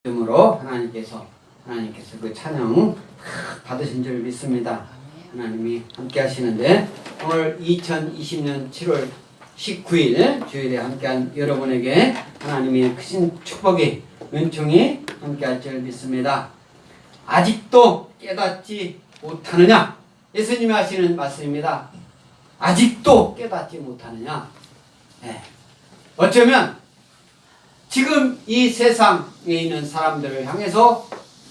이름으로 하나님께서 그 찬양 받으신 줄 믿습니다. 하나님이 함께 하시는데, 오늘 2020년 7월 19일 주일에 함께한 여러분에게 하나님의 크신 축복이, 은총이 함께할 줄 믿습니다. 아직도 깨닫지 못하느냐? 예수님이 하시는 말씀입니다. 아직도 깨닫지 못하느냐? 네. 어쩌면 지금 이 세상에 있는 사람들을 향해서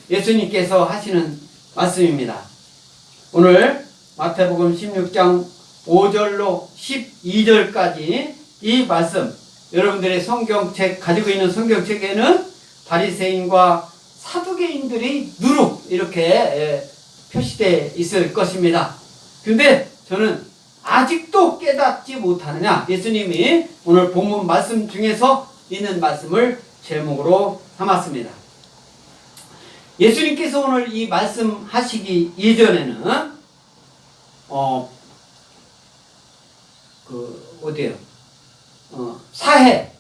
예수님께서 하시는 말씀입니다. 오늘 마태복음 16장 5절로 12절까지 이 말씀, 여러분들의 성경책, 가지고 있는 성경책에는 바리새인과 사두개인들이 누룩 이렇게 표시되어 있을 것입니다. 근데 저는 아직도 깨닫지 못하느냐, 예수님이 오늘 본문 말씀 중에서 있는 말씀을 제목으로 삼았습니다. 예수님께서 오늘 이 말씀 하시기 이전에는 사해,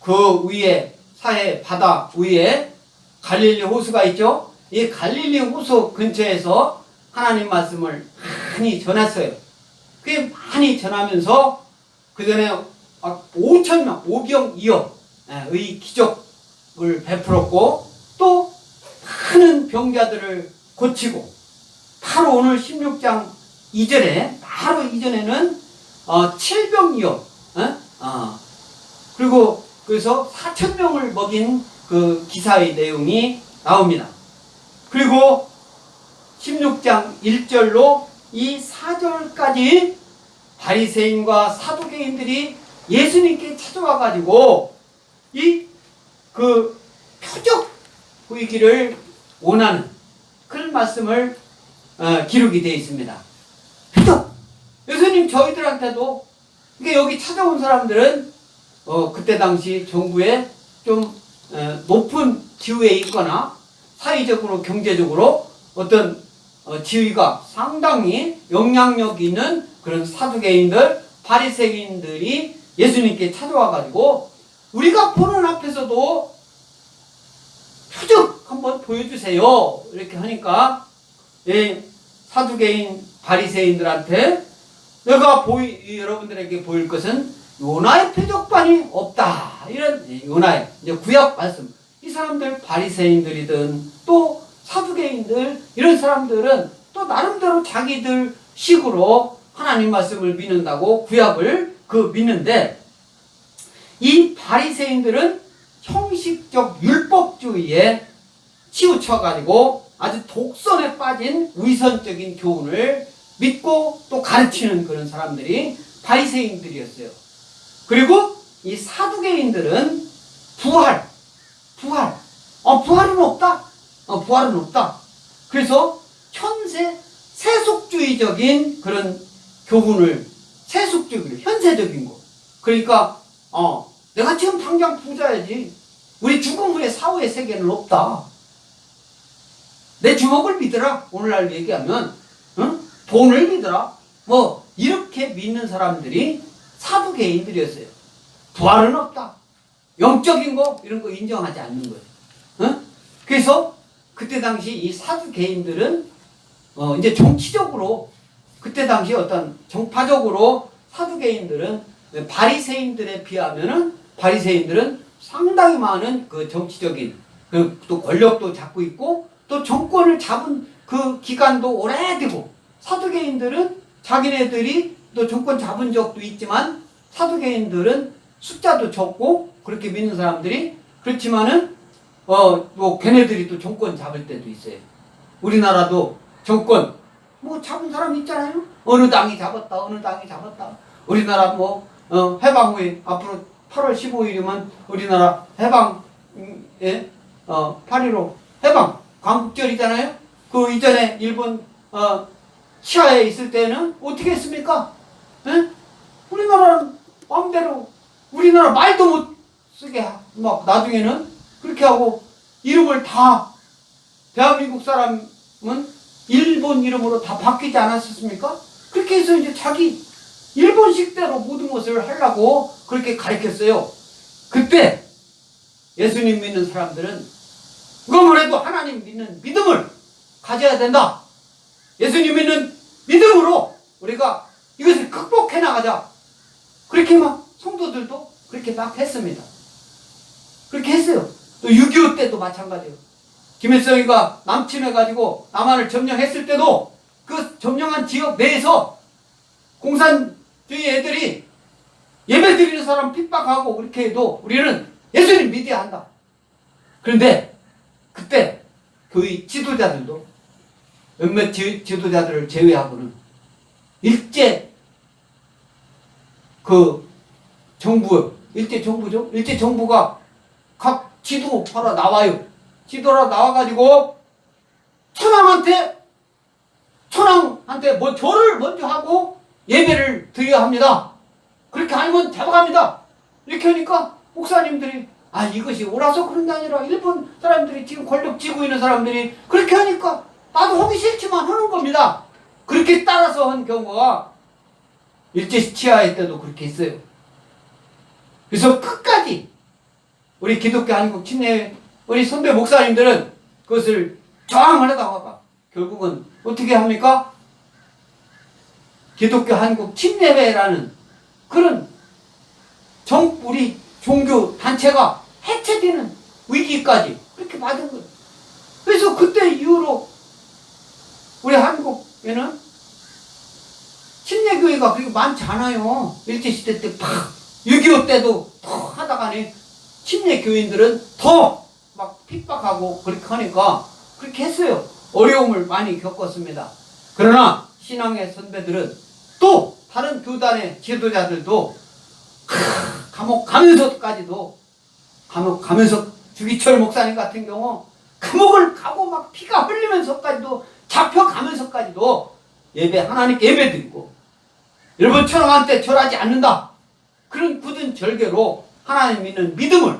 그 위에, 사해 바다 위에 갈릴리 호수가 있죠. 이 갈릴리 호수 근처에서 하나님 말씀을 많이 전했어요. 그게 많이 전하면서 그 전에 5,000명, 오병이어의 기적을 베풀었고, 또 많은 병자들을 고치고, 바로 오늘 16장 바로 이전에는 7병이어, 그리고 그래서 4,000명을 먹인 그 기사의 내용이 나옵니다. 그리고 16장 1절로 이 4절까지 바리새인과 사두개인들이 예수님께 찾아와가지고 그 표적 보이기를 원하는 그런 말씀을 기록이 되어 있습니다. 표적! 예수님 저희들한테도, 그러니까 여기 찾아온 사람들은 그때 당시 정부에 좀 높은 지위에 있거나 사회적으로 경제적으로 어떤 지위가 상당히 영향력 있는 그런 사두개인들, 바리새인들이 예수님께 찾아와가지고, 우리가 보는 앞에서도 표적 한번 보여주세요 이렇게 하니까, 사두개인 바리새인들한테 내가 여러분들에게 보일 것은 요나의 표적만이 없다, 이런 요나의 이제 구약 말씀. 이 사람들 바리새인들이든 또 사두개인들, 이런 사람들은 또 나름대로 자기들 식으로 하나님 말씀을 믿는다고 구약을 믿는데, 이 바리새인들은 형식적 율법주의에 치우쳐가지고 아주 독선에 빠진 위선적인 교훈을 믿고 또 가르치는 그런 사람들이 바리새인들이었어요. 그리고 이 사두개인들은 부활은 없다. 부활은 없다. 그래서 현세 세속주의적인 그런 교훈을, 세속적인 현세적인 거. 그러니까 내가 지금 당장 부자야지, 우리 죽음 후에 사후의 세계는 없다, 내 주먹을 믿으라, 오늘날 얘기하면 돈을 믿으라, 이렇게 믿는 사람들이 사두개인들이었어요. 부활은 없다, 영적인 거 이런 거 인정하지 않는 거예요. 그래서 그때 당시 이 사두개인들은 이제 정치적으로, 그때 당시 어떤 정파적으로 사두개인들은 바리새인들에 비하면은, 바리새인들은 상당히 많은 그 정치적인 또 권력도 잡고 있고, 또 정권을 잡은 그 기간도 오래되고, 사두개인들은 자기네들이 또 정권 잡은 적도 있지만, 사두개인들은 숫자도 적고 그렇게 믿는 사람들이, 그렇지만은 또 걔네들이 또 정권 잡을 때도 있어요. 우리나라도 정권 잡은 사람 있잖아요. 어느 당이 잡았다, 어느 당이 잡았다. 우리나라 해방 후에 앞으로 8월 15일이면 우리나라 해방, 8.15 해방 광복절이잖아요. 그 이전에 일본 치하에 있을 때는 어떻게 했습니까? 우리나라는 마음대로, 우리나라 말도 못 쓰게 나중에는 그렇게 하고, 이름을 다, 대한민국 사람은 일본 이름으로 다 바뀌지 않았었습니까? 그렇게 해서 이제 자기 일본식대로 모든 것을 하려고 그렇게 가르쳤어요. 그때 예수님 믿는 사람들은 아무래도 하나님 믿는 믿음을 가져야 된다. 예수님 믿는 믿음으로 우리가 이것을 극복해 나가자. 그렇게 막 성도들도 그렇게 막 했습니다. 그렇게 했어요. 또 6.25 때도 마찬가지예요. 김일성이가 남침해가지고 남한을 점령했을 때도 그 점령한 지역 내에서 공산주의 애들이 예배 드리는 사람 핍박하고 그렇게 해도 우리는 예수님 믿어야 한다. 그런데 그때 교회 지도자들도 몇몇 지도자들을 제외하고는 일제 그 일제 정부죠? 일제 정부가 각 지도하러 나와요. 지도하러 나와가지고 천황한테 뭐 절을 먼저 하고 예배를 드려야 합니다. 그렇게 아니면 잡아갑니다. 이렇게 하니까 목사님들이 이것이 옳아서 그런 게 아니라 일본 사람들이 지금 권력 쥐고 있는 사람들이 그렇게 하니까 나도 하기 싫지만 하는 겁니다. 그렇게 따라서 한 경우가 일제 치하의 때도 그렇게 했어요. 그래서 끝까지 우리 기독교 한국 친례 우리 선배 목사님들은 그것을 저항을 하다가 결국은 어떻게 합니까? 기독교 한국 친례회라는 그런 우리 종교 단체가 해체되는 위기까지 그렇게 맞은 거예요. 그래서 그때 이후로 우리 한국에는 친례교회가 그렇게 많지 않아요. 일제시대 때 6.25 때도 더 하다가니 친례교인들은 더 막 핍박하고 그렇게 하니까 그렇게 했어요. 어려움을 많이 겪었습니다. 그러나 신앙의 선배들은 또 다른 교단의 지도자들도 감옥 가면서까지도 감옥 가면서 주기철 목사님 같은 경우 감옥을 가고 막 피가 흘리면서까지도 잡혀가면서까지도 하나님께 예배드리고 일본 천황한테 절하지 않는다. 그런 굳은 절개로 하나님 믿는 믿음을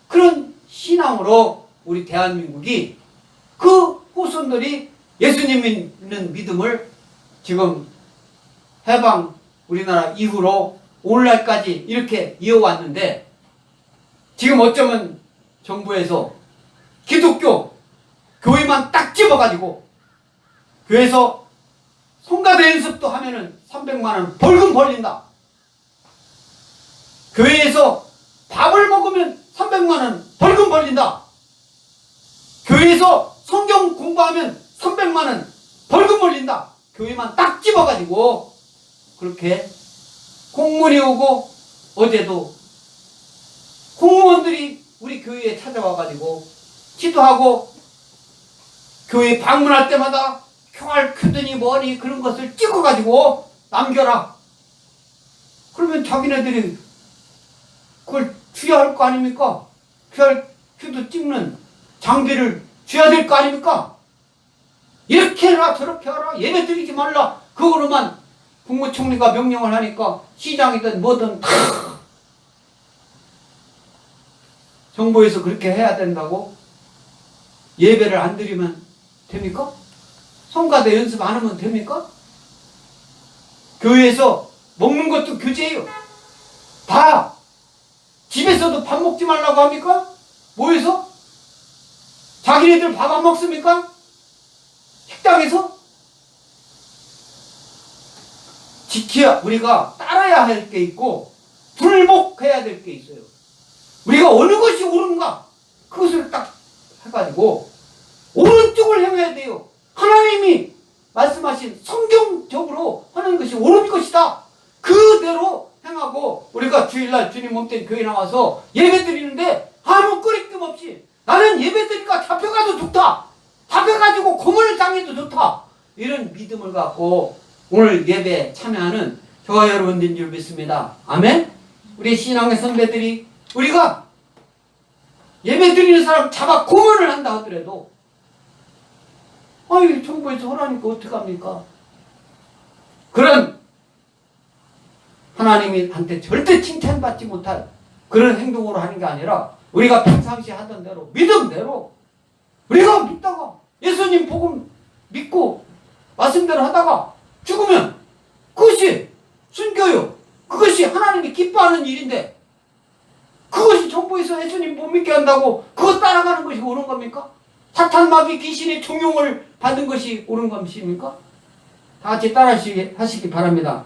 그런 신앙으로 우리 대한민국이 그 후손들이 예수님 믿는 믿음을 지금 해방 우리나라 이후로 오늘날까지 이렇게 이어왔는데 지금 어쩌면 정부에서 기독교 교회만 딱 집어가지고 교회에서 성가대 연습도 하면은 300만 원 벌금 벌린다. 교회에서 밥을 먹으면 300만 원 벌금 벌린다. 교회에서 성경 공부하면 300만 원 벌금 벌린다. 교회만 딱 집어가지고 그렇게 공문이 오고 어제도 공무원들이 우리 교회에 찾아와가지고 기도하고 교회 방문할 때마다 QR코드니 뭐니 그런 것을 찍어가지고 남겨라. 그러면 자기네들이 그걸 줘야 할 거 아닙니까? QR코드 찍는 장비를 줘야 될 거 아닙니까? 이렇게 해라 저렇게 하라 예배 드리지 말라 그거로만 국무총리가 명령을 하니까 시장이든 뭐든 다 정부에서 그렇게 해야 된다고 예배를 안 드리면 됩니까? 성가대 연습 안 하면 됩니까? 교회에서 먹는 것도 규제예요. 다 집에서도 밥 먹지 말라고 합니까? 모여서? 자기네들 밥 안 먹습니까? 식당에서? 우리가 따라야 할 게 있고 불복해야 될 게 있어요. 우리가 어느 것이 옳은가 그것을 딱 해가지고 옳은 쪽을 행해야 돼요. 하나님이 말씀하신 성경적으로 하는 것이 옳은 것이다. 그대로 행하고 우리가 주일날 주님 몸된 교회 나와서 예배 드리는데 아무 꺼리낌 없이 나는 예배 드리니까 잡혀가도 좋다. 잡혀가지고 고문을 당해도 좋다. 이런 믿음을 갖고 오늘 예배에 참여하는 저와 여러분들인 줄 믿습니다. 아멘? 우리 신앙의 선배들이 우리가 예배 드리는 사람 잡아 고문을 한다 하더라도 정부에서 하라니까 어떡합니까? 그런 하나님한테 절대 칭찬받지 못할 그런 행동으로 하는 게 아니라 우리가 평상시 하던 대로 믿음대로 우리가 믿다가 예수님 복음 믿고 말씀대로 하다가 죽으면 그것이 순교요. 그것이 하나님이 기뻐하는 일인데 그것이 정부에서 예수님 못 믿게 한다고 그거 따라가는 것이 옳은 겁니까? 사탄 마귀 귀신의 종용을 받는 것이 옳은 것입니까? 다 같이 따라 하시기 바랍니다.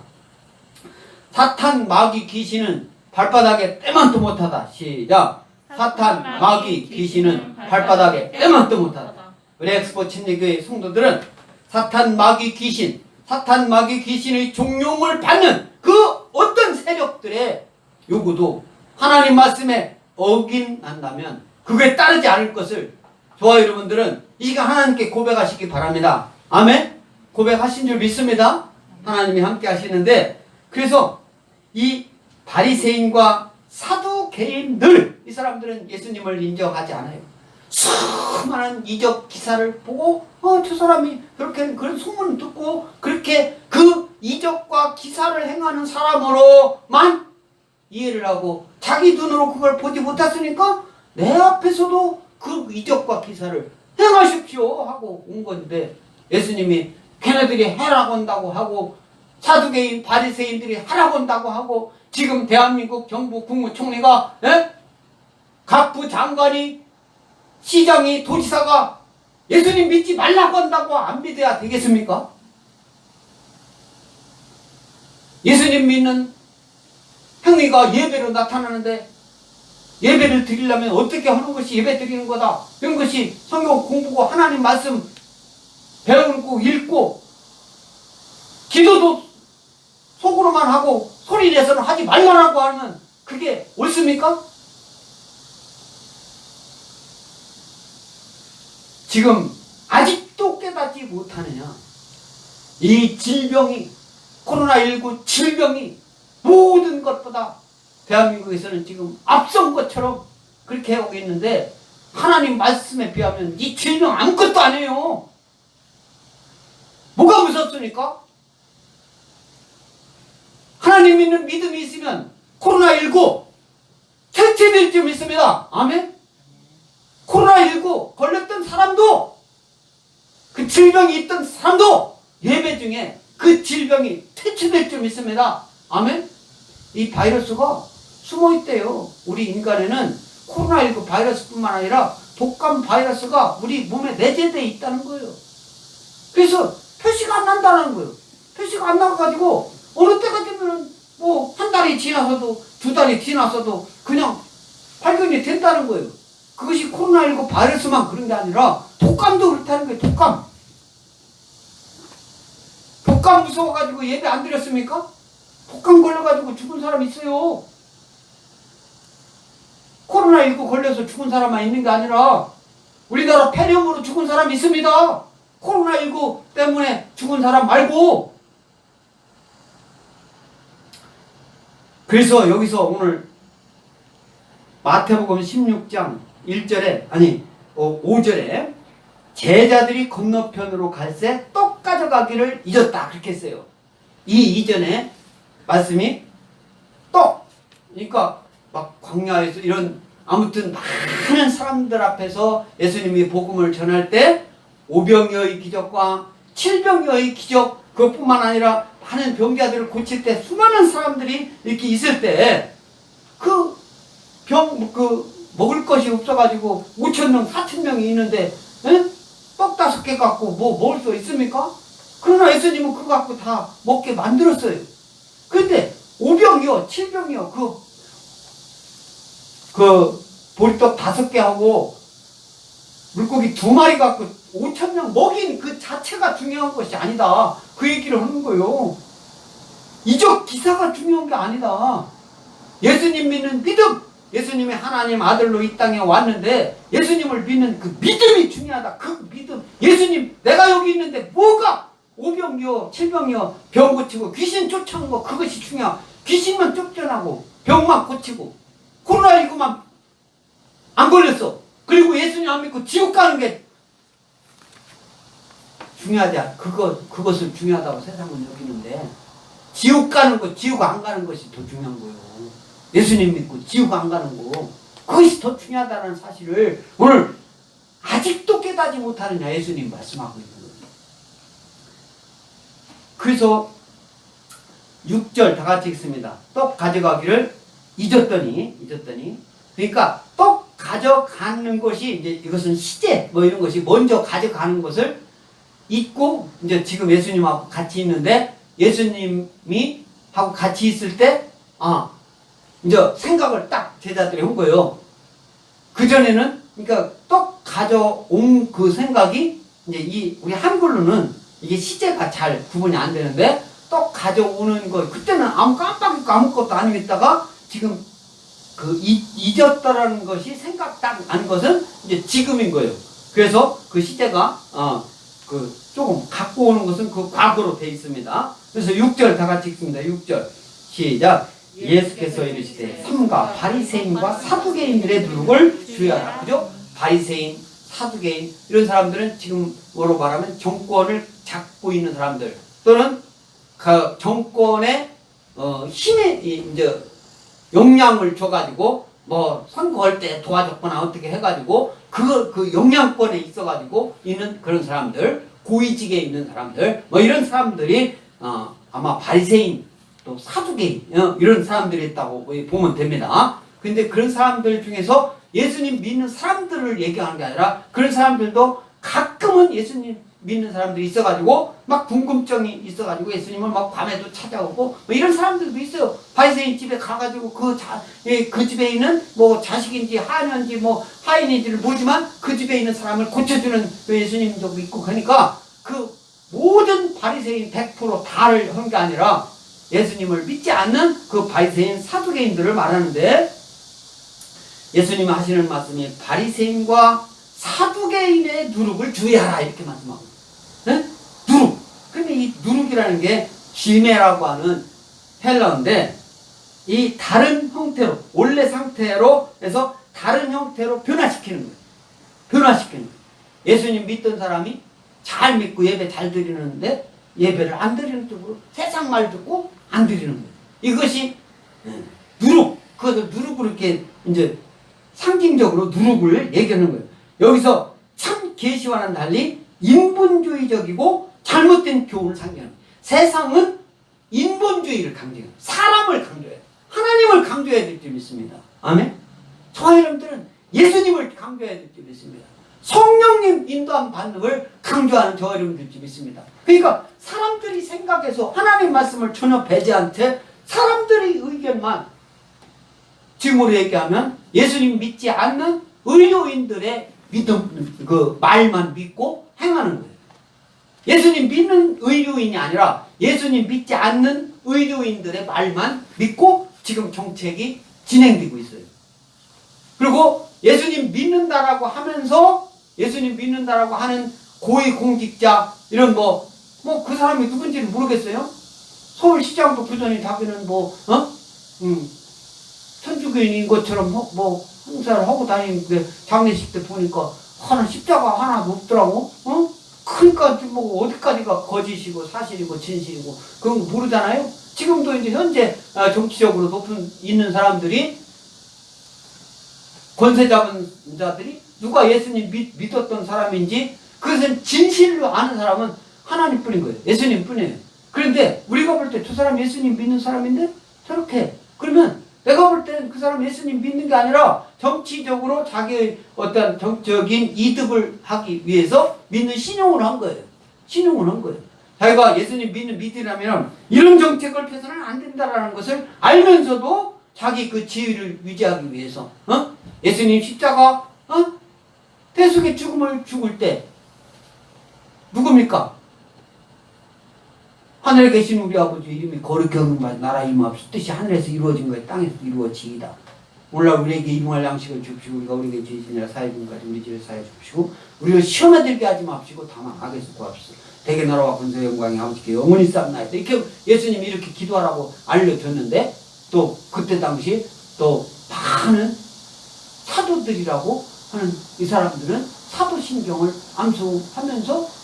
사탄 마귀 귀신은 발바닥에 때만도 못하다. 시작. 사탄 마귀 귀신은 발바닥에 때만도 못하다. 우리 엑스포 침례교회 성도들은 사탄 마귀 귀신의 종용을 받는 그 어떤 세력들의 요구도 하나님 말씀에 어긴한다면 그거에 따르지 않을 것을 저와 여러분들은 이 시간 하나님께 고백하시기 바랍니다. 아멘? 고백하신 줄 믿습니다. 하나님이 함께 하시는데, 그래서 이 바리새인과 사두개인들, 이 사람들은 예수님을 인정하지 않아요. 수많은 이적 기사를 보고 저 사람이 그렇게 그런 소문을 듣고 그렇게 그 이적과 기사를 행하는 사람으로만 이해를 하고 자기 눈으로 그걸 보지 못했으니까 내 앞에서도 그 이적과 기사를 행하십시오 하고 온 건데, 예수님이 걔네들이 해라고 한다고 하고 사두개인 바리새인들이 하라고 한다고 하고 지금 대한민국 정부 국무총리가 각부 장관이 시장이 도지사가 예수님 믿지 말라고 한다고 안 믿어야 되겠습니까? 예수님 믿는 행위가 예배로 나타나는데 예배를 드리려면 어떻게 하는 것이 예배 드리는 거다. 이런 것이 성경 공부고 하나님 말씀 배우고 읽고 기도도 속으로만 하고 소리 내서는 하지 말라고 하는 그게 옳습니까? 지금 아직도 깨닫지 못하느냐. 이 질병이 코로나19 질병이 모든 것보다 대한민국에서는 지금 앞선 것처럼 그렇게 하고 있는데 하나님 말씀에 비하면 이 질병 아무것도 아니에요. 뭐가 무섭습니까? 하나님 믿는 믿음이 있으면 코로나19 퇴치될 줄 믿습니다. 아멘? 코로나19 걸렸던 사람도 그 질병이 있던 사람도 예배 중에 그 질병이 퇴치될 줄 믿습니다. 아멘? 이 바이러스가 숨어있대요. 우리 인간에는 코로나19 바이러스뿐만 아니라 독감 바이러스가 우리 몸에 내재되어 있다는 거예요. 그래서 표시가 안 난다는 거예요. 표시가 안 나가지고 어느 때가 되면 뭐 한 달이 지나서도 두 달이 지나서도 그냥 발견이 된다는 거예요. 그것이 코로나19 바이러스만 그런 게 아니라 독감도 그렇다는 거예요. 독감 무서워가지고 예배 안 드렸습니까? 독감 걸려가지고 죽은 사람 있어요. 코로나19 걸려서 죽은 사람만 있는 게 아니라 우리나라 폐렴으로 죽은 사람 있습니다. 코로나19 때문에 죽은 사람 말고. 그래서 여기서 오늘 마태복음 16장 1절에 5절에 제자들이 건너편으로 갈새 떡 가져가기를 잊었다 그렇게 했어요. 이 이전에 말씀이 떡, 그러니까 막 광야에서 이런 아무튼 많은 사람들 앞에서 예수님이 복음을 전할 때 오병이어의 기적과 칠병이어의 기적, 그것뿐만 아니라 많은 병자들을 고칠 때 수많은 사람들이 이렇게 있을 때 먹을 것이 없어가지고 5,000명, 4,000명이 있는데 떡 5개 갖고 뭐 먹을 수 있습니까? 그러나 예수님은 그거 갖고 다 먹게 만들었어요. 그런데 5병이요, 7병이요, 그 보리떡 5개 하고 물고기 2마리 갖고 5,000명 먹인 그 자체가 중요한 것이 아니다. 그 얘기를 하는 거예요. 이적 기사가 중요한 게 아니다. 예수님 믿는 믿음, 예수님이 하나님 아들로 이 땅에 왔는데 예수님을 믿는 그 믿음이 중요하다. 그 믿음, 예수님 내가 여기 있는데 뭐가 5병이요 7병이요 병 고치고 귀신 쫓아오는 거 그것이 중요하다. 귀신만 쫓겨나고 병만 고치고 코로나19만 안 걸렸어. 그리고 예수님 안 믿고 지옥 가는 게 중요하지 않아. 그것을 중요하다고 세상은 여기는데 지옥 가는 거, 지옥 안 가는 것이 더 중요한 거예요. 예수님 믿고 지옥 안 가는 거, 그것이 더 중요하다는 사실을 오늘 아직도 깨닫지 못하느냐 예수님 말씀하고 있는 거예요. 그래서 6절 다 같이 읽습니다. 떡 가져가기를 잊었더니 그러니까 떡 가져가는 것이 이제 이것은 시제 뭐 이런 것이 먼저 가져가는 것을 잊고 이제 지금 예수님하고 같이 있는데 예수님이 하고 같이 있을 때 이제 생각을 딱 제자들이 한 거예요. 그전에는 그러니까 떡 가져온 그 생각이 이제 우리 한글로는 이게 시제가 잘 구분이 안 되는데 떡 가져오는 거 그때는 깜빡이고 아무것도 안 했다가 지금 그 잊었다라는 것이 생각 딱 나는 것은 이제 지금인 거예요. 그래서 그 시제가 그 조금 갖고 오는 것은 그 과거로 돼 있습니다. 그래서 6절 다 같이 읽습니다. 6절 시작. 예수께서 이르시되 삼가 바리새인과 사두개인들의 누룩을 주의하라. 그죠? 바리새인, 사두개인 이런 사람들은 지금 뭐로 말하면 정권을 잡고 있는 사람들 또는 그 정권의 힘에 이제 영향을 줘가지고 뭐 선거할 때 도와줬거나 어떻게 해가지고 그 영향권에 있어가지고 있는 그런 사람들, 고위직에 있는 사람들 뭐 이런 사람들이 아마 바리새인 또 사두개인 이런 사람들이 있다고 보면 됩니다. 근데 그런 사람들 중에서 예수님 믿는 사람들을 얘기하는 게 아니라 그런 사람들도 가끔은 예수님 믿는 사람들이 있어가지고 막 궁금증이 있어가지고 예수님을 막 밤에도 찾아오고 뭐 이런 사람들도 있어요. 바리새인 집에 가가지고 그 집에 있는 뭐 자식인지 하녀인지 뭐 하인인지를 모르지만 그 집에 있는 사람을 고쳐주는 예수님도 있고 그러니까 그 모든 바리새인 100% 다를 한 게 아니라 예수님을 믿지 않는 그 바리새인 사두개인들을 말하는데 예수님이 하시는 말씀이 바리새인과 사두개인의 누룩을 주의하라 이렇게 말씀하고 네? 누룩. 근데 이 누룩이라는 게 기메라고 하는 헬라어인데 이 다른 형태로 원래 상태로 해서 다른 형태로 변화시키는 거예요. 변화시키는 거예요. 예수님 믿던 사람이 잘 믿고 예배 잘 드리는데 예배를 안 드리는 쪽으로 세상 말 듣고 안 드리는 거예요. 이것이 누룩. 그것을 누룩으로 이렇게 이제 상징적으로 누룩을 얘기하는 거예요. 여기서 참 계시와는 달리 인본주의적이고 잘못된 교훈을 상징하는 거예요. 세상은 인본주의를 강조해요. 사람을 강조해요. 하나님을 강조해야 될 줄 믿습니다. 아멘? 저와 여러분들은 예수님을 강조해야 될 줄 믿습니다. 성령님 인도함 받는 걸 강조하는 저와 여러분들 줄 믿습니다. 그러니까 사람들이 생각해서 하나님 말씀을 전혀 배제한 채 사람들의 의견만 지금으로 얘기하면 예수님 믿지 않는 의료인들의 믿음, 그 말만 믿고 행하는 거예요. 예수님 믿는 의료인이 아니라 예수님 믿지 않는 의료인들의 말만 믿고 지금 정책이 진행되고 있어요. 그리고 예수님 믿는다라고 하면서 예수님 믿는다라고 하는 고위공직자 이런 그 사람이 누군지는 모르겠어요. 서울시장도 그전에 자기는 천주교인인 것처럼 행사를 하고 다니는데 장례식 때 보니까 십자가 하나도 없더라고. 그러니까 어디까지가 거짓이고 사실이고 진실이고 그런 거 모르잖아요. 지금도 이제 현재 정치적으로 있는 사람들이 권세 잡은 자들이 누가 예수님 믿었던 사람인지 그것은 진실로 아는 사람은 하나님뿐인 거예요. 예수님뿐이에요. 그런데 우리가 볼 때 저 사람 예수님 믿는 사람인데 저렇게 그러면 내가 볼 때는 그 사람 예수님 믿는 게 아니라 정치적으로 자기의 어떤 정적인 이득을 하기 위해서 믿는 신용을 한 거예요. 신용을 한 거예요. 자기가 예수님 믿는 믿으라면 이런 정책을 펴서는 안 된다라는 것을 알면서도 자기 그 지위를 유지하기 위해서 예수님 십자가 대속의 죽음을 죽을 때 누굽니까? 하늘에 계신 우리 아버지 이름이 거룩히 여김받아 나라 임하옵시고 뜻이 하늘에서 이루어진 것이 땅에서 이루어지이다. 오늘날 우리에게 일용할 양식을 주시고 우리가 우리에게 죄지니라 사해 준 것까지 우리 죄를 사해 주시고 우리를 시험에 들게 하지 마시고 다만 악에서 구하옵소서. 대개 나라와 권세 영광이 아버지께 영원히 쌓나이다. 이렇게 예수님이 이렇게 기도하라고 알려줬는데 또 그때 당시 또 많은 사도들이라고 하는 이 사람들은 사도신경을 암송하면서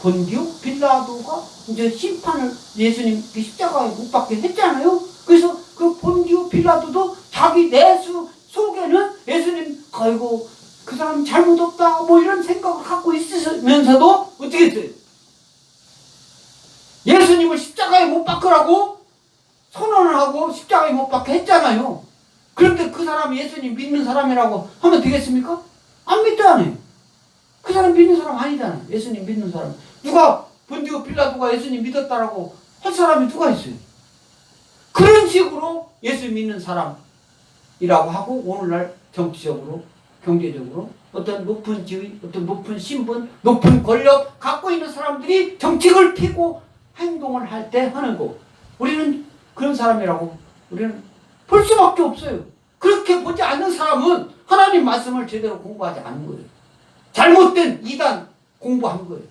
본디오 빌라도가 이제 심판을 예수님 십자가에 못 박게 했잖아요. 그래서 그 본디오 빌라도도 자기 내수 속에는 예수님 아이고 그 사람 잘못 없다 이런 생각을 갖고 있으면서도 어떻게 했어요? 예수님을 십자가에 못 박으라고 선언을 하고 십자가에 못 박게 했잖아요. 그런데 그 사람이 예수님 믿는 사람이라고 하면 되겠습니까? 안 믿잖아요. 그 사람 믿는 사람 아니잖아요. 예수님 믿는 사람. 누가 본디오 빌라도가 예수님 믿었다라고 할 사람이 누가 있어요? 그런 식으로 예수 믿는 사람이라고 하고 오늘날 정치적으로, 경제적으로 어떤 높은 지위, 어떤 높은 신분, 높은 권력 갖고 있는 사람들이 정책을 피고 행동을 할 때 하는 거. 우리는 그런 사람이라고 우리는 볼 수밖에 없어요. 그렇게 보지 않는 사람은 하나님 말씀을 제대로 공부하지 않은 거예요. 잘못된 이단 공부한 거예요.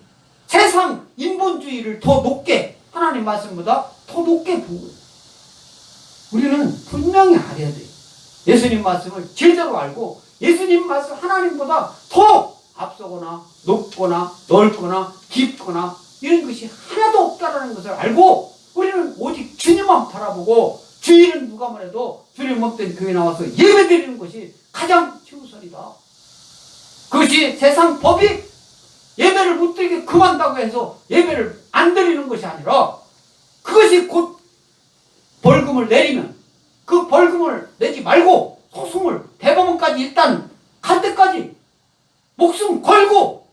세상 인본주의를 더 높게, 하나님 말씀보다 더 높게 본 거예요. 우리는 분명히 알아야 돼요. 예수님 말씀을 제대로 알고 예수님 말씀 하나님보다 더 앞서거나 높거나 넓거나 깊거나 이런 것이 하나도 없다라는 것을 알고 우리는 오직 주님만 바라보고 주일은 누가 말해도 주님 없던 교회 나와서 예배 드리는 것이 가장 최우선이다. 그것이 세상 법이 예배를 못 드리게 금한다고 해서 예배를 안 드리는 것이 아니라 그것이 곧 벌금을 내리면 그 벌금을 내지 말고 소송을 대법원까지 일단 갈 때까지 목숨 걸고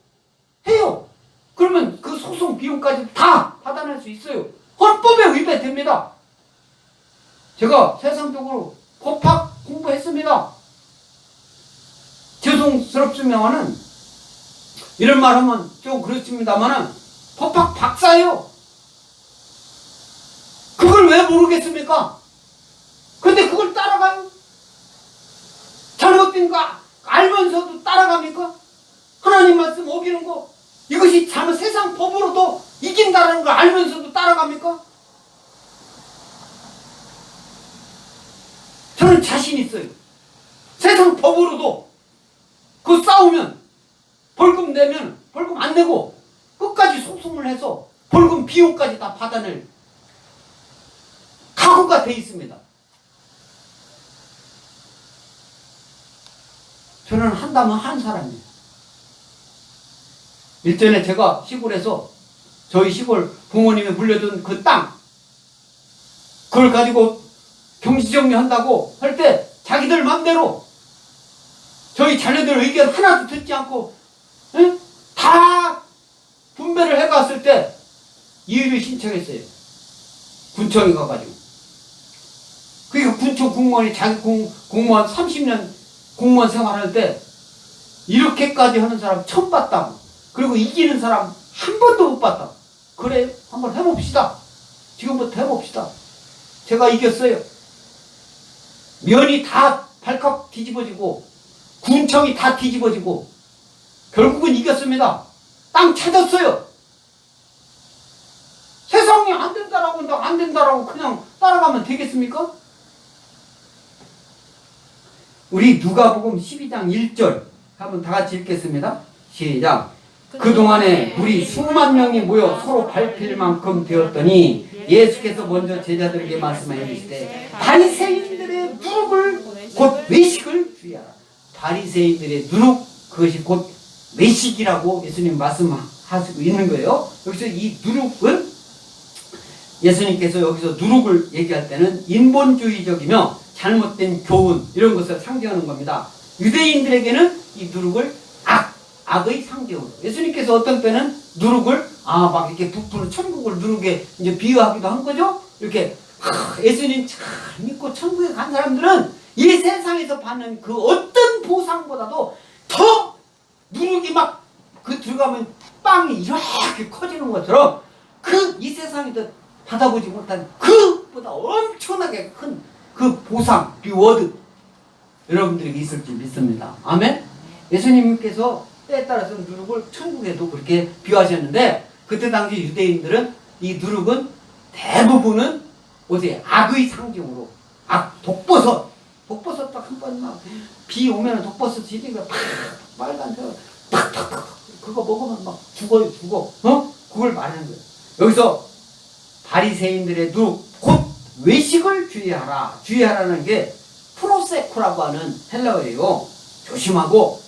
해요. 그러면 그 소송 비용까지 다 받아낼 수 있어요. 헌법에 위배됩니다. 제가 세상적으로 법학 공부했습니다. 죄송스럽지만은 이런 말 하면 좀 그렇습니다만은 법학 박사예요. 그걸 왜 모르겠습니까? 근데 그걸 따라가요? 잘못된 거 알면서도 따라갑니까? 하나님 말씀 어기는 거 이것이 잘못 세상 법으로도 이긴다는 걸 알면서도 따라갑니까? 저는 자신 있어요. 세상 법으로도 그 싸우면 벌금 내면 벌금 안 내고 끝까지 소송을 해서 벌금 비용까지 다 받아낼 각오가 돼 있습니다. 저는 한다면 한 사람이에요. 일전에 제가 시골에서 저희 시골 부모님이 물려준 그 땅 그걸 가지고 경지정리한다고 할 때 자기들 맘대로 저희 자녀들 의견 하나도 듣지 않고 다 분배를 해갔을 때 이의를 신청했어요. 군청에 가가지고. 그러니까 군청 공무원이 자기 공무원 30년 공무원 생활할 때 이렇게까지 하는 사람 처음 봤다고. 그리고 이기는 사람 한 번도 못 봤다. 그래 한번 해봅시다. 지금부터 해봅시다. 제가 이겼어요. 면이 다 발칵 뒤집어지고 군청이 다 뒤집어지고 결국은 이겼습니다. 땅 찾았어요. 세상에 안 된다라고 안 된다라고 그냥 따라가면 되겠습니까? 우리 누가복음 12장 1절 한번 다 같이 읽겠습니다. 시작. 그동안에 우리 수만 명이 모여 서로 밟힐 만큼 되었더니 예수께서 먼저 제자들에게 말씀하여 이르시되 바리새인들의 누룩을 곧 외식을 주의하라. 바리새인들의 누룩 그것이 곧 외식이라고 예수님 말씀하시고 있는 거예요. 여기서 이 누룩은 예수님께서 여기서 누룩을 얘기할 때는 인본주의적이며 잘못된 교훈 이런 것을 상징하는 겁니다. 유대인들에게는 이 누룩을 악의 상징으로 예수님께서 어떤 때는 누룩을 막 이렇게 부푸는 천국을 누룩에 이제 비유하기도 한 거죠. 이렇게 예수님 잘 믿고 천국에 간 사람들은 이 세상에서 받는 그 어떤 보상보다도 더 누룩이 막 그 들어가면 빵이 이렇게 커지는 것처럼 그 이 세상에서 받아보지 못한 그보다 엄청나게 큰 그 보상, 리워드 여러분들에게 있을 줄 믿습니다. 아멘? 예수님께서 때에 따라서 누룩을 천국에도 그렇게 비유하셨는데 그때 당시 유대인들은 이 누룩은 대부분은 어디에 악의 상징으로 독버섯 딱 한 번 막 비 오면 독버섯 이니까 팍 빨간색 팍 그거 먹으면 막 죽어요. 그걸 말하는 거예요. 여기서 바리새인들의 누룩 곧 외식을 주의하라는 게 프로세코라고 하는 헬라어예요. 조심하고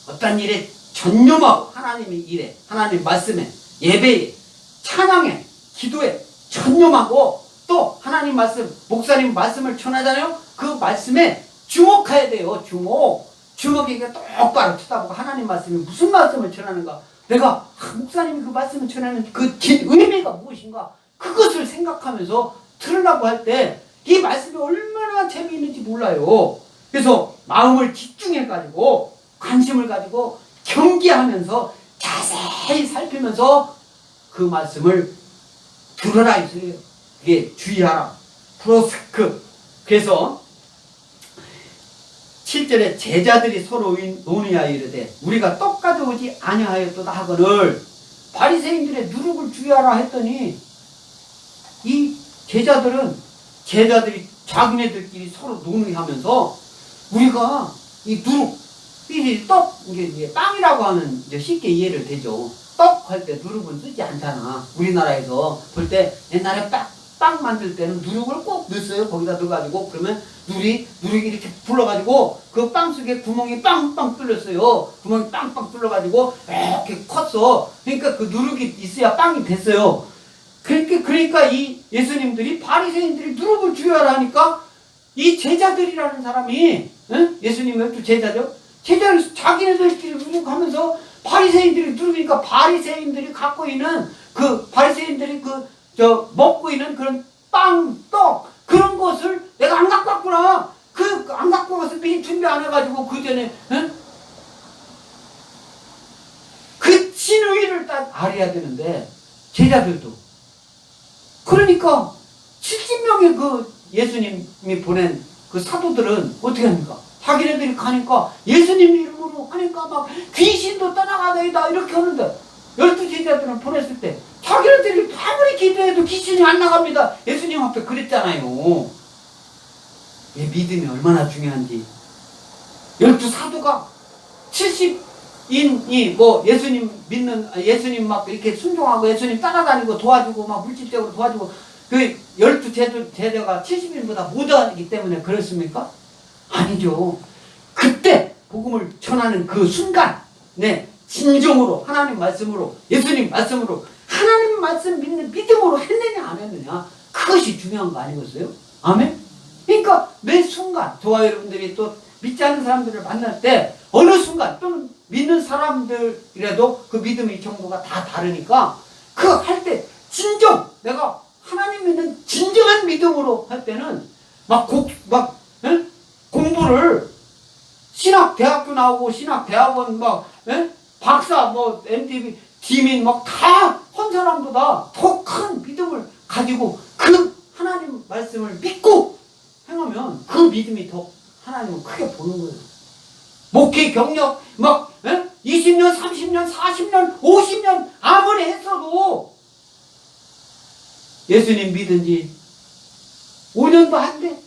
어떤 일에 전념하고 하나님의 일에 하나님 말씀에 예배에 찬양에 기도에 전념하고 또 하나님 말씀 목사님 말씀을 전하잖아요. 그 말씀에 주목해야 돼요. 주목에게 똑바로 쳐다보고 하나님 말씀이 무슨 말씀을 전하는가, 내가 목사님이 그 말씀을 전하는 그 의미가 무엇인가, 그것을 생각하면서 들으려고 할 때 이 말씀이 얼마나 재미있는지 몰라요. 그래서 마음을 집중해가지고 관심을 가지고 경계하면서 자세히 살피면서 그 말씀을 들어라 이거예요. 그게 주의하라. 프로스크. 그래서 7절에 제자들이 서로 논의하여 이르되 우리가 떡 가져오지 아니하였도다 하거늘, 바리새인들의 누룩을 주의하라 했더니 이 제자들이 자기네들끼리 서로 논의하면서 우리가 이 누룩, 떡, 이게 빵이라고 하면 이제 쉽게 이해를 되죠. 떡 할 때 누룩은 쓰지 않잖아. 우리나라에서 볼 때 옛날에 빵 만들 때는 누룩을 꼭 넣었어요. 거기다 넣어가지고 그러면 누룩이 이렇게 불러가지고 그 빵 속에 구멍이 빵빵 뚫렸어요. 구멍이 빵빵 뚫려가지고 이렇게 컸어. 그러니까 그 누룩이 있어야 빵이 됐어요. 그러니까 이 예수님들이 바리새인들이 누룩을 주의하라 하니까 이 제자들이라는 사람이, 응? 예수님의 또 제자들 자기네들끼리 누룩하면서 바리새인들이 누룩이니까 바리새인들이 갖고 있는 바리새인들이 먹고 있는 그런 빵, 떡, 그런 것을 내가 안 갖고 왔구나. 안 갖고 와서 미리 준비 안 해가지고 그 전에, 응? 그 진의를 딱 알아야 되는데, 제자들도. 그러니까 70명의 그 예수님이 보낸 그 사도들은 어떻게 합니까? 자기네들이 가니까 예수님 이름으로 하니까 막 귀신도 떠나가다 이렇게 하는데, 12제자들은 보냈을 때 자기네들이 아무리 기도해도 귀신이 안 나갑니다. 예수님 앞에 그랬잖아요. 이 믿음이 얼마나 중요한지. 12사도가 70인이 예수님 막 이렇게 순종하고 예수님 따라다니고 도와주고 막 물질적으로 도와주고, 그 12제자가 70인보다 못하기 때문에 그렇습니까? 아니죠. 그때 복음을 전하는 그 순간, 진정으로 하나님 말씀으로, 예수님 말씀으로, 하나님 말씀 믿는 믿음으로 했느냐 안 했느냐, 그것이 중요한 거 아니겠어요? 아멘? 그러니까 매 순간 저와 여러분들이 또 믿지 않는 사람들을 만날 때 어느 순간, 또는 믿는 사람들이라도 그 믿음의 정도가 다 다르니까 그 할 때 내가 하나님 믿는 진정한 믿음으로 할 때는 공부를 신학대학교 나오고 신학대학원 박사 MDB 디민 다 한 사람보다 더 큰 믿음을 가지고 그 하나님 말씀을 믿고 행하면 그 믿음이 더 하나님은 크게 보는 거예요. 목회 경력 20년, 30년, 40년, 50년 아무리 했어도 예수님 믿은 지 5년도 안 돼.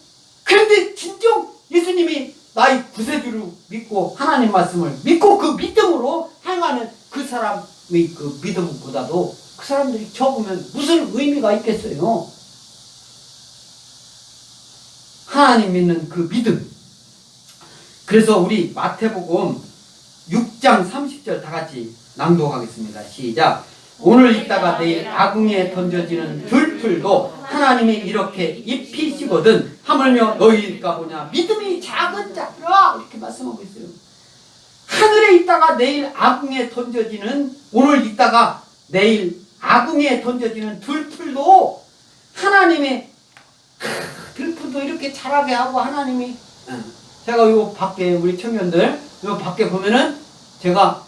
그런데 진정 예수님이 나의 구세주를 믿고 하나님 말씀을 믿고 그 믿음으로 행하는 그 사람의 그 믿음보다도 그 사람들이 적으면 무슨 의미가 있겠어요? 하나님 믿는 그 믿음. 그래서 우리 마태복음 6장 30절 다 같이 낭독하겠습니다. 시작. 오늘 있다가 내일 아궁이에 던져지는 들풀도 하나님이 이렇게 입히시거든 하물며 너희일까 보냐. 믿음이 작은 자들아, 이렇게 말씀하고 있어요. 하늘에 있다가 내일 아궁이에 던져지는, 오늘 있다가 내일 아궁이에 던져지는 들풀도 하나님의, 들풀도 이렇게 자라게 하고 하나님이, 제가 요 밖에 우리 청년들 요 밖에 보면은 제가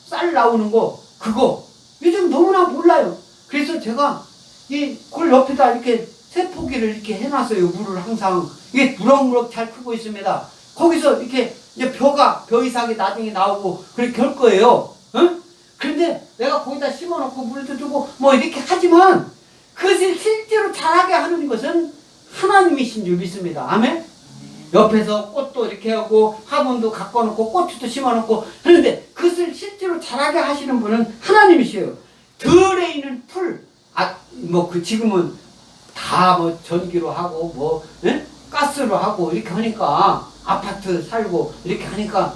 쌀 나오는 거, 그거 요즘 너무나 몰라요. 그래서 제가 그걸 옆에다 이렇게 세포기를 이렇게 해놨어요. 물을 항상 이게 무럭무럭 잘 크고 있습니다. 거기서 이렇게 이제 벼 이삭이 나중에 나오고 그렇게 할 거예요. 응? 그런데 내가 거기다 심어놓고 물도 주고 이렇게 하지만 그것을 실제로 자라게 하는 것은 하나님이신 줄 믿습니다. 아멘? 옆에서 꽃도 이렇게 하고 화분도 갖고 놓고 고추도 심어놓고 하는데 그것을 실제로 자라게 하시는 분은 하나님이시에요. 들에 있는 풀, 지금은 다 전기로 하고 가스로 하고 이렇게 하니까 아파트 살고 이렇게 하니까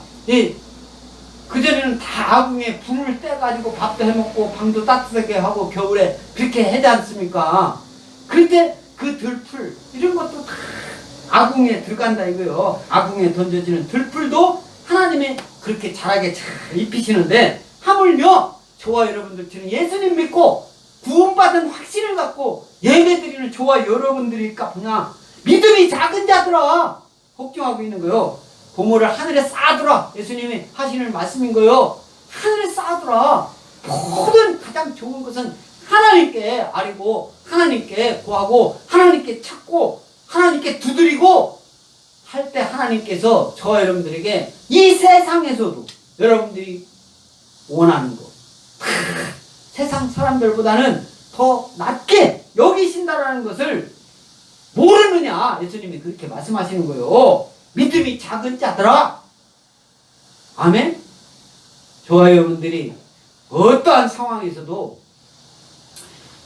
그전에는 다 아궁이에 불을 떼가지고 밥도 해먹고 방도 따뜻하게 하고 겨울에 그렇게 하지 않습니까? 그런데 그 들풀 이런 것도 다 아궁에 들어간다 이거요. 아궁에 던져지는 들풀도 하나님의 그렇게 자라게 잘 입히시는데, 하물며 저와 여러분들처럼 예수님 믿고 구원받은 확신을 갖고 예배드리는 저와 여러분들일까 보냐, 믿음이 작은 자들아 걱정하고 있는 거요. 보물을 하늘에 쌓아두라, 예수님이 하시는 말씀인 거요. 하늘에 쌓아두라. 모든 가장 좋은 것은 하나님께 아뢰고, 하나님께 구하고, 하나님께 찾고, 하나님께 두드리고 할 때 하나님께서 저와 여러분들에게 이 세상에서도 여러분들이 원하는 것, 세상 사람들보다는 더 낮게 여기신다라는 것을 모르느냐, 예수님이 그렇게 말씀하시는 거예요. 믿음이 작은 자들아. 아멘. 저와 여러분들이 어떠한 상황에서도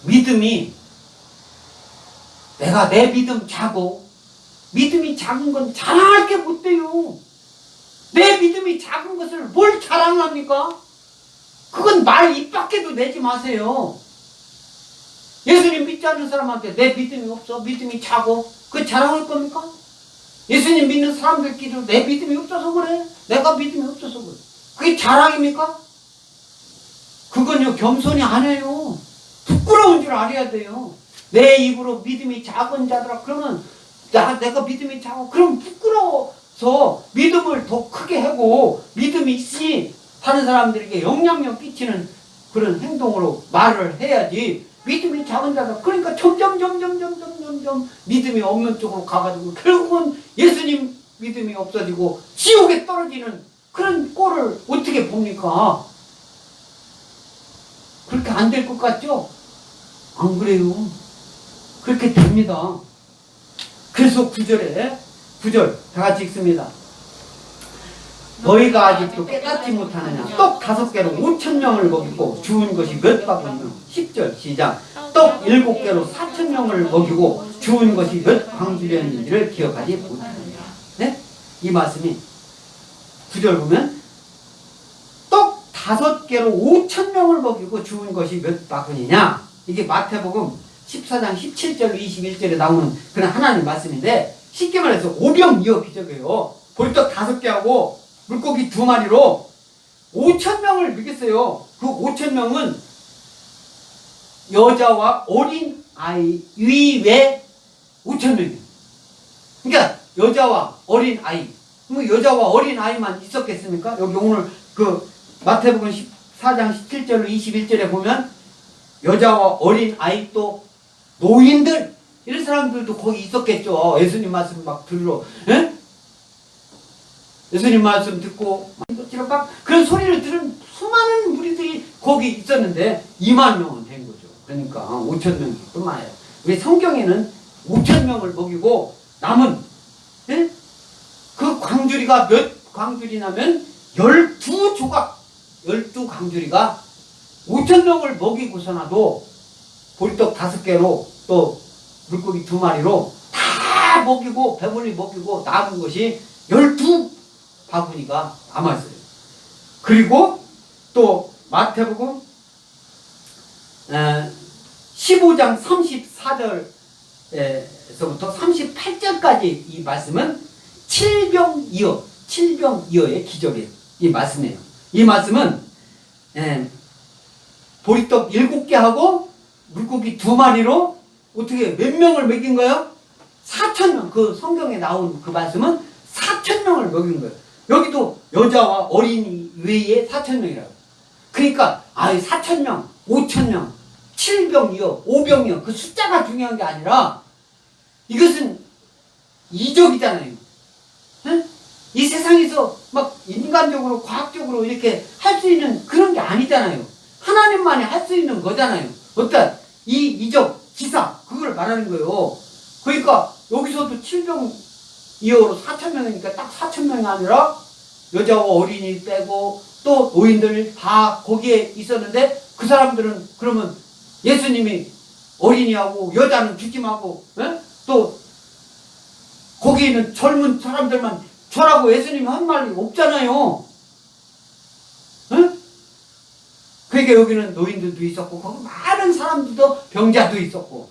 믿음이, 내가 내 믿음 작고, 믿음이 작은 건 자랑할 게 못 돼요. 내 믿음이 작은 것을 뭘 자랑합니까? 그건 말 입 밖에도 내지 마세요. 예수님 믿지 않는 사람한테 내 믿음이 없어, 믿음이 작고, 그거 자랑할 겁니까? 예수님 믿는 사람들끼리도 내 믿음이 없어서 그래, 내가 믿음이 없어서 그래, 그게 자랑입니까? 그건요, 겸손이 아니에요. 부끄러운 줄 알아야 돼요. 내 입으로 믿음이 작은 자들아 그러면, 내가 믿음이 작고, 그럼 부끄러워서 믿음을 더 크게 하고, 믿음이 있으니 다른 사람들에게 영향력 끼치는 그런 행동으로 말을 해야지. 믿음이 작은 자다 그러니까 점점 믿음이 없는 쪽으로 가가지고 결국은 예수님 믿음이 없어지고 지옥에 떨어지는 그런 꼴을 어떻게 봅니까? 그렇게 안 될 것 같죠? 안 그래요. 그렇게 됩니다. 그래서 9절 다 같이 읽습니다. 너희가 아직도 깨닫지 못하느냐. 떡 5개로 5,000명을 먹이고 주운 것이 몇 바구니며. 10절 시작. 떡 7개로 4,000명을 먹이고 주운 것이 몇 광주리였는지를 기억하지 못하느냐. 네? 이 말씀이 9절 보면 떡 5개로 5,000명을 먹이고 주운 것이 몇 바구니냐. 이게 마태복음 14장 17절 21절에 나오는 그런 하나님 말씀인데, 쉽게 말해서 오병이어 기적이에요. 보리떡 5개하고 물고기 2마리로 5,000명을 먹였어요. 그 5,000명은 여자와 어린 아이 위외 5,000명이에요. 그러니까 여자와 어린 아이, 뭐 여자와 어린 아이만 있었겠습니까? 여기 오늘 그 마태복음 14장 17절로 21절에 보면 여자와 어린 아이 또 노인들, 이런 사람들도 거기 있었겠죠. 예수님 말씀 막 들으러, 에? 예수님 말씀 듣고 막 그런 소리를 들은 수많은 무리들이 거기 있었는데 2만 명은 된 거죠. 그러니까 5,000명이 뿐만 아니라 우리 성경에는 5,000명을 먹이고 남은, 에? 그 광주리가 몇 광주리냐면 12조각, 12광주리가 5,000명을 먹이고서나도 보리떡 5개로 또 물고기 2마리로 다 먹이고 배불리 먹이고 남은 것이 12바구니가 남았어요. 그리고 또 마태복음 15장 34절에서부터 38절까지 이 말씀은 칠병이어의 기적이에요. 이 말씀이에요. 이 말씀은 보리떡 7개하고 물고기 2마리로 어떻게 몇 명을 먹인 거예요? 4,000명. 그 성경에 나온 그 말씀은 4,000명을 먹인 거예요. 여기도 여자와 어린이 외에 4,000명이라고. 그러니까 4,000명, 5,000명, 7병이요, 5병이요. 그 숫자가 중요한 게 아니라 이것은 이적이잖아요. 에? 이 세상에서 막 인간적으로 과학적으로 이렇게 할 수 있는 그런 게 아니잖아요. 하나님만이 할 수 있는 거잖아요. 어떤 이 이적, 기사, 그걸 말하는 거예요. 그러니까 여기서도 7병이어로 4,000명이니까 딱 4,000명이 아니라 여자와 어린이 빼고 또 노인들 다 거기에 있었는데, 그 사람들은 그러면 예수님이 어린이하고 여자는 주지 말고, 에? 또 거기 있는 젊은 사람들만 저라고 예수님이 한 말이 없잖아요. 에? 그러니까 여기는 노인들도 있었고 거기 많은 사람들도 병자도 있었고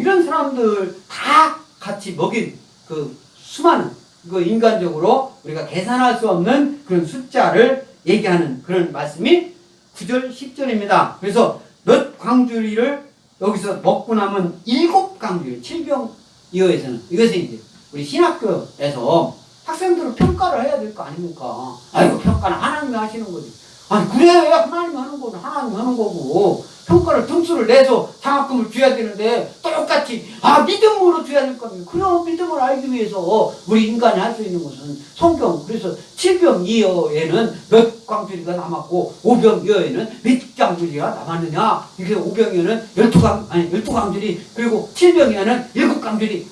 이런 사람들 다 같이 먹인 그 수많은 그 인간적으로 우리가 계산할 수 없는 그런 숫자를 얘기하는 그런 말씀이 9절 10절입니다. 그래서 몇 광주리를 여기서 먹고 남은 7광주리 7병이어에서는 이것은 이제 우리 신학교에서 학생들을 평가를 해야 될 거 아닙니까? 아이고 평가는 하나님이 하시는 거지. 아니 그래야 하나님이 하는 거는 하나님이 하는 거고 평가를 등수를 내서 장학금을 줘야 되는데 똑같이 믿음으로 줘야 될 겁니다. 그럼 믿음을 알기 위해서 우리 인간이 할 수 있는 것은 성경. 그래서 7병이어에는 몇 광주리가 남았고 5병이어에는 몇 광주리가 남았느냐. 이렇게 5병이어는 12광주리 그리고 7병이어는 7광주리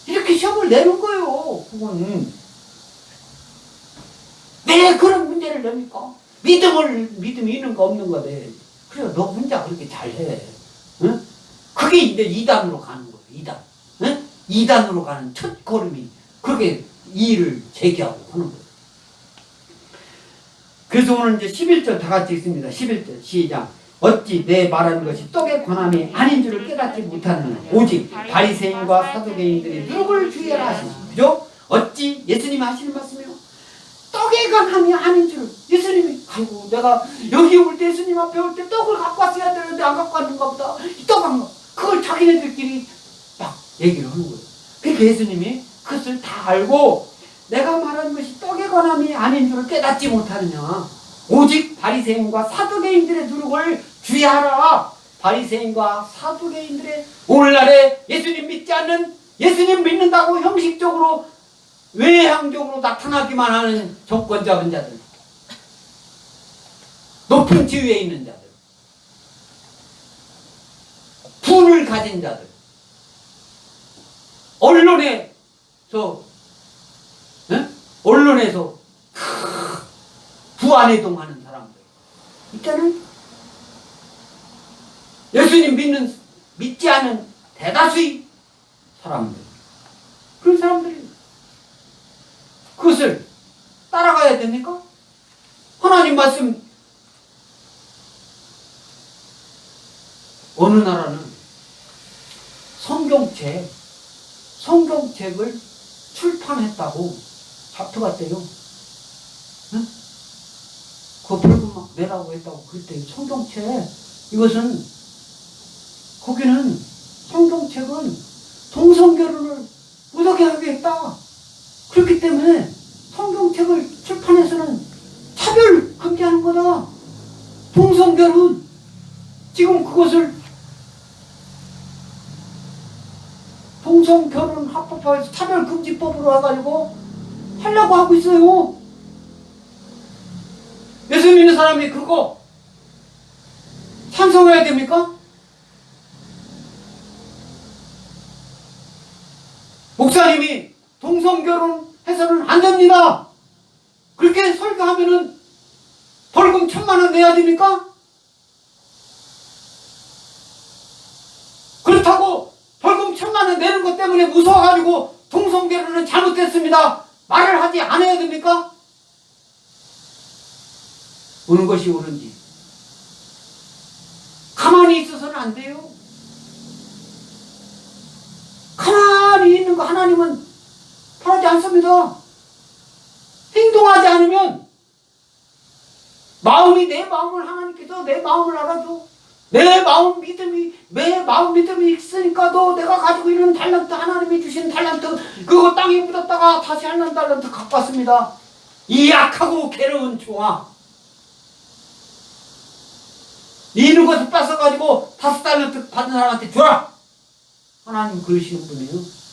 이렇게 시험을 내는 거예요. 그건 왜 그런 문제를 냅니까? 믿음이 있는가 없는가 돼. 그래 너 혼자 그렇게 잘해. 응? 그게 이제 2단으로 가는 거예요. 2단. 응? 2단으로 가는 첫 걸음이 그렇게 이의를 제기하고 하는 거예요. 그래서 오늘 이제 11절 다 같이 읽습니다. 11절 시작. 어찌 내 말하는 것이 떡의 권함이 아닌 줄을 깨닫지 못하느냐. 오직 바리새인과 사두개인들이 누구를 주의하라 하시니. 그죠? 어찌 예수님이 하시는 말씀이에요. 떡의 권함이 아닌 줄을 예수님이 아이고 내가 여기 올 때 예수님 앞에 올 때 떡을 갖고 왔어야 되는데 안 갖고 왔는가 보다. 떡 안 가. 그걸 자기네들끼리 막 얘기를 하는 거예요. 그러니까 예수님이 그것을 다 알고 내가 말하는 것이 떡의 권함이 아닌 줄을 깨닫지 못하느냐. 오직 바리새인과 사두개인들의 누룩을 주의하라. 바리새인과 사두개인들의 오늘날에 예수님 믿지 않는 예수님 믿는다고 형식적으로 외향적으로 나타나기만 하는 정권 잡은 자들, 높은 지위에 있는 자들, 부를 가진 자들, 언론에서 부안해동하는 사람들 있잖아요. 예수님 믿지 않는 대다수의 사람들, 그런 사람들이 그것을 따라가야 됩니까? 하나님 말씀 어느 나라는 성경책을 출판했다고 잡혀갔대요. 응? 그거 벌금 막 내라고 했다고 그랬대요. 성경책 이것은 거기는 성경책은 동성결혼을 못하게 하겠다. 그렇기 때문에 성경책을 출판해서는 차별 금지하는 거다. 동성결혼 지금 그것을 동성결혼 합법화해서 차별금지법으로 해가지고 하려고 하고 있어요. 예수 믿는 사람이 그거 찬성해야 됩니까? 목사님이 동성결혼 해서는 안 됩니다. 그렇게 설교하면은 벌금 1,000,000원 내야 됩니까? 그렇다고 벌금 1,000,000원 내는 것 때문에 무서워가지고 동성결혼은 잘못됐습니다. 말을 하지 않아야 됩니까? 어느 것이 옳은지 가만히 있어서는 안 돼요. 가만히 있는 거 하나님은 바라지 않습니다. 행동하지 않으면 내 마음을 하나님께서 내 마음을 알아줘. 내 마음 믿음이 있으니까 내가 가지고 있는 달란트, 하나님이 주신 달란트 그거 땅에 묻었다가 다시 하는 달란트 갖고 왔습니다. 이 약하고 괴로운 종아, 있는 것을 뺏어가지고 5달란트 받은 사람한테 줘라. 하나님 그러시는 분이에요.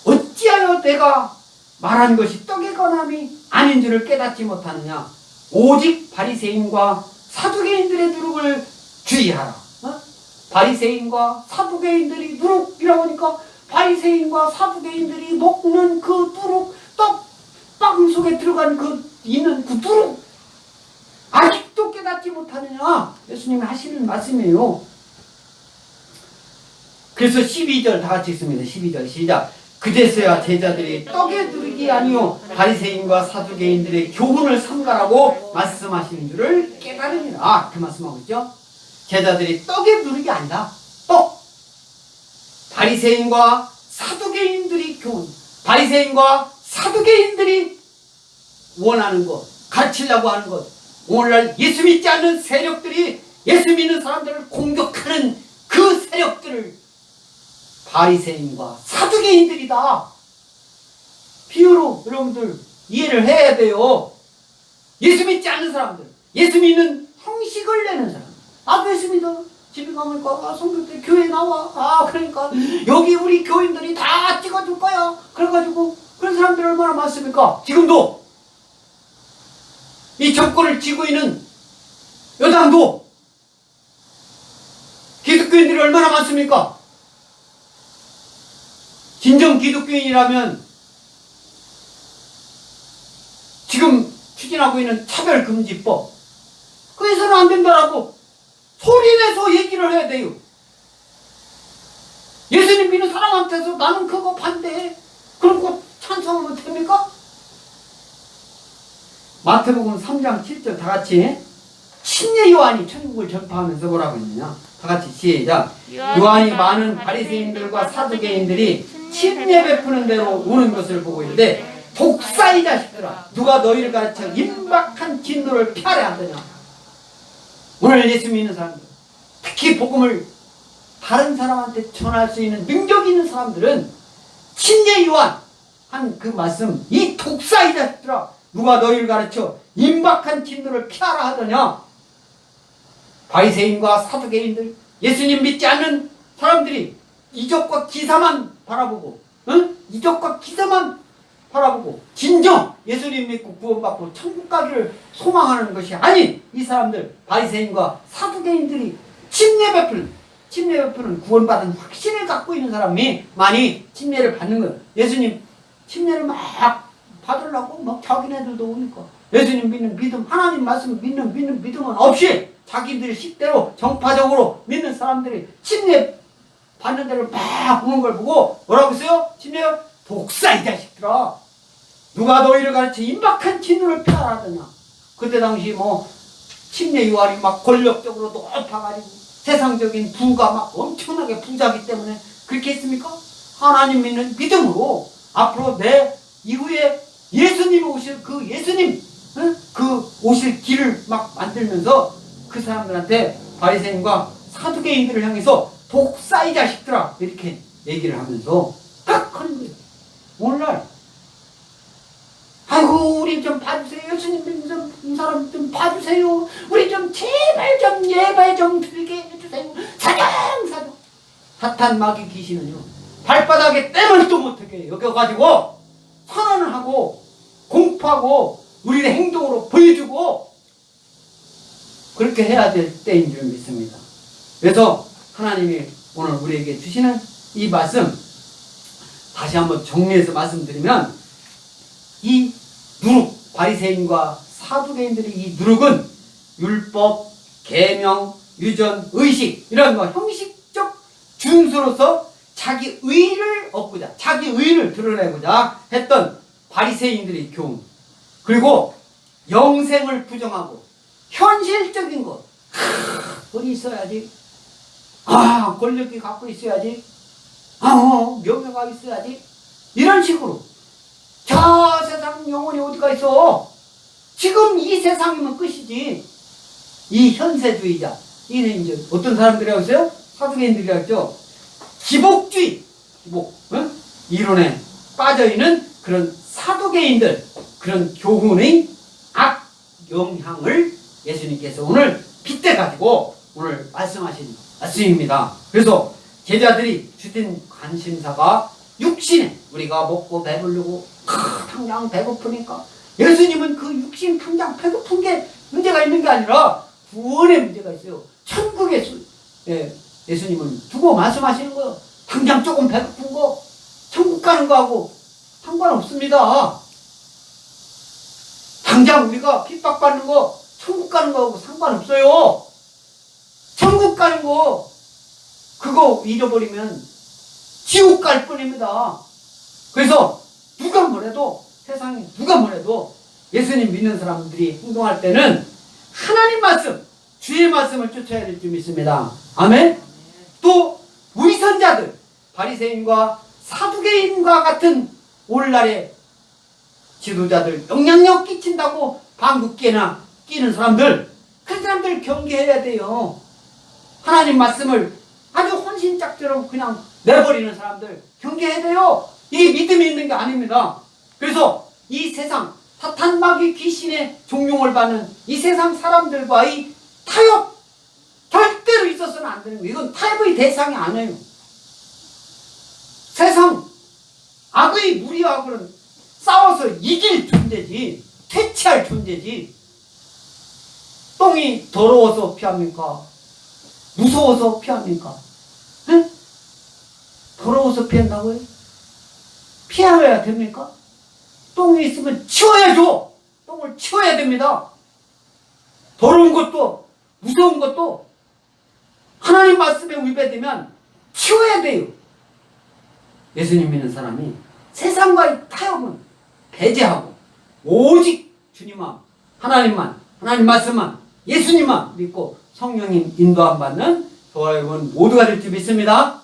어찌하여 내가 말한 것이 떡의 권함이 아닌 줄을 깨닫지 못하느냐. 오직 바리새인과 사두개인들의 누룩을 주의하라. 바리새인과 사두개인들이 누룩이라고 하니까 바리새인과 사두개인들이 먹는 그 누룩, 떡빵 속에 들어간 있는 그 누룩 아직도 깨닫지 못하느냐. 예수님이 하시는 말씀이에요. 그래서 12절 다 같이 읽습니다. 12절 시작. 그제서야 제자들이 떡의 누룩이 아니요 바리새인과 사두개인들의 교훈을 삼가라고 말씀하시는 줄을 깨달으니라. 그 말씀하고 있죠. 제자들이 떡에 누르게 아니라 떡. 바리새인과 사두개인들이 교훈, 바리새인과 사두개인들이 원하는 것, 가르치려고 하는 것, 오늘날 예수 믿지 않는 세력들이 예수 믿는 사람들을 공격하는 그 세력들을 바리새인과 사두개인들이다. 비유로 여러분들 이해를 해야 돼요. 예수 믿지 않는 사람들, 예수 믿는 형식을 내는 사람. 나도 예수 믿어. 집에 가면 성경 때 교회 나와. 그러니까 여기 우리 교인들이 다 찍어줄 거야. 그래가지고 그런 사람들 얼마나 많습니까? 지금도 이 정권을 쥐고 있는 여당도 기독교인들이 얼마나 많습니까? 진정 기독교인이라면 지금 추진하고 있는 차별금지법, 그래서는 안 된다라고 소리내서 얘기를 해야 돼요. 예수님 믿는 사람한테서 나는 그거 반대해. 그런 거 찬성하면 됩니까? 마태복음 3장 7절 다 같이. 침례 요한이 천국을 전파하면서 뭐라고 했느냐? 다 같이 시작. 요한이 많은 바리새인들과 사두개인들이 침례 베푸는 대로 오는 것을 보고 있는데, 독사 이 자식들아, 누가 너희를 가르쳐 임박한 진노를 피하려 하더냐? 오늘 예수 믿는 사람들, 특히 복음을 다른 사람한테 전할 수 있는 능력 있는 사람들은 침례 요한 한 그 말씀, 이 독사 이 자식들아, 누가 너희를 가르쳐 임박한 진노를 피하라 하더냐? 바리새인과 사두개인들, 예수님 믿지 않는 사람들이 이적과 기사만 바라보고, 이적과 기사만 바라보고, 진정 예수님 믿고 구원받고 천국 가기를 소망하는 것이 아닌 이 사람들, 바리새인과 사두개인들이 침례 베푸는 구원받은 확신을 갖고 있는 사람이 많이 침례를 받는 거예요. 예수님 침례를 막 받으려고 막 자기네들도 오니까 예수님 믿는 믿음, 하나님 말씀 믿는 믿음은 없이 자기들 식대로 정파적으로 믿는 사람들이 침례 받는 데를 막 오는 걸 보고 뭐라고 했어요? 침례요? 독사 이 자식들아, 누가 너희를 가르쳐 임박한 진노를 피하라 하더냐? 그때 당시 뭐 침례 요한이 막 권력적으로 높아가지고 세상적인 부가 막 엄청나게 부자기 때문에 그렇게 했습니까? 하나님 믿는 믿음으로 앞으로 내 이후에 예수님이 오실 그 예수님, 그 오실 길을 막 만들면서 그 사람들한테 바리새인과 사두개인들을 향해서 독사 이 자식들아 이렇게 얘기를 하면서 딱 하는 거예요. 오늘날 아이고 우리 좀 봐주세요. 예수님 믿는 사람 좀 봐주세요. 우리 좀 제발 좀 예발 좀 들게 해주세요. 사정 사탄 마귀 귀신은요 발바닥에 땜을 또 못하게 여겨가지고 선언을 하고 공포하고 우리의 행동으로 보여주고 그렇게 해야 될 때인 줄 믿습니다. 그래서 하나님이 오늘 우리에게 주시는 이 말씀 다시 한번 정리해서 말씀드리면, 이 누룩, 바리새인과 사두개인들의 이 누룩은 율법, 계명, 유전, 의식 이런 거 형식적 준수로서 자기 의를 얻고자, 자기 의를 드러내고자 했던 바리새인들의 교훈, 그리고 영생을 부정하고 현실적인 것, 돈이 있어야지, 권력이 갖고 있어야지, 명예가 있어야지, 이런 식으로 저 세상 영혼이 어디가 있어? 지금 이 세상이면 끝이지. 이 현세주의자, 이는 이제 어떤 사람들이라고 했어요? 사두개인들이라고 했죠. 기복주의, 이론에 빠져있는 그런 사두개인들, 그런 교훈의 악 영향을 예수님께서 오늘 빗대가지고 오늘 말씀하신 말씀입니다. 그래서 제자들이 주된 관심사가 육신에 우리가 먹고 배부르고 당장 배고프니까, 예수님은 그 육신 당장 배고픈 게 문제가 있는 게 아니라 구원의 문제가 있어요. 천국의 예수님은 두고 말씀하시는 거예요. 당장 조금 배고픈 거 천국 가는 거하고 상관없습니다. 당장 우리가 핍박받는 거 천국 가는 거하고 상관없어요. 천국 가는 거 그거 잃어버리면 지옥 갈 뿐입니다. 그래서 누가 뭐래도, 세상에 누가 뭐래도 예수님 믿는 사람들이 행동할 때는 하나님 말씀, 주의 말씀을 쫓아야 될 줄 믿습니다. 아멘. 또 위선자들, 바리새인과 사두개인과 같은 오늘날의 지도자들, 영향력 끼친다고 방귀깨나 끼는 사람들, 그런 사람들 경계해야 돼요. 하나님 말씀을 아주 혼신짝처럼 그냥 내버리는 사람들 경계해야 돼요. 이게 믿음이 있는 게 아닙니다. 그래서 이 세상 사탄 마귀 귀신의 종용을 받는 이 세상 사람들과의 타협 절대로 있어서는 안 되는 거예요. 이건 타협의 대상이 아니에요. 세상 악의 무리하고는 싸워서 이길 존재지, 퇴치할 존재지. 똥이 더러워서 피합니까? 무서워서 피합니까? 에? 더러워서 피한다고요? 피해야 됩니까? 똥이 있으면 치워야죠. 똥을 치워야 됩니다. 더러운 것도 무서운 것도 하나님 말씀에 위배되면 치워야 돼요. 예수님 믿는 사람이 세상과의 타협은 배제하고 오직 주님만, 하나님만, 하나님 말씀만, 예수님만 믿고 성령님 인도함 받는 저와 여러분 모두가 될 줄 믿습니다.